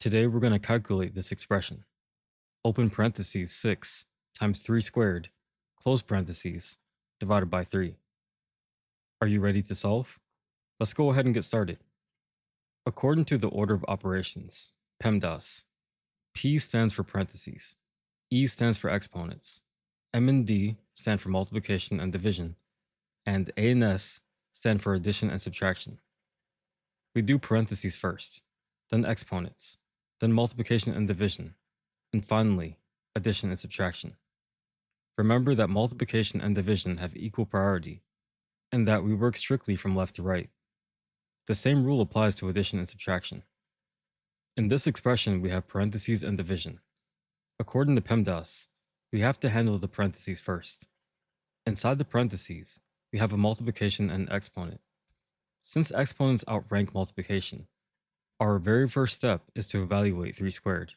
Today we're going to calculate this expression. Open parentheses 6 times 3 squared, close parentheses, divided by 3. Are you ready to solve? Let's go ahead and get started. According to the order of operations, PEMDAS, P stands for parentheses, E stands for exponents, M and D stand for multiplication and division, and A and S stand for addition and subtraction. We do parentheses first, then exponents, then multiplication and division, and finally, addition and subtraction. Remember that multiplication and division have equal priority, and that we work strictly from left to right. The same rule applies to addition and subtraction. In this expression, we have parentheses and division. According to PEMDAS, we have to handle the parentheses first. Inside the parentheses, we have a multiplication and exponent. Since exponents outrank multiplication, our very first step is to evaluate 3 squared.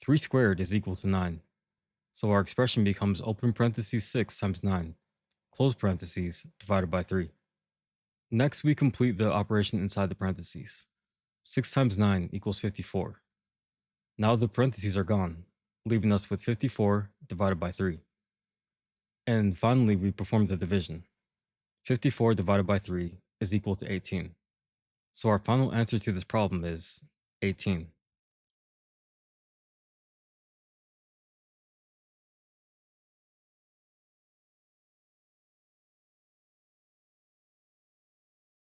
3 squared is equal to 9, so our expression becomes open parentheses 6 times 9, close parentheses, divided by 3. Next, we complete the operation inside the parentheses. 6 times 9 equals 54. Now the parentheses are gone, leaving us with 54 divided by 3. And finally, we perform the division. 54 divided by 3 is equal to 18. So our final answer to this problem is 18.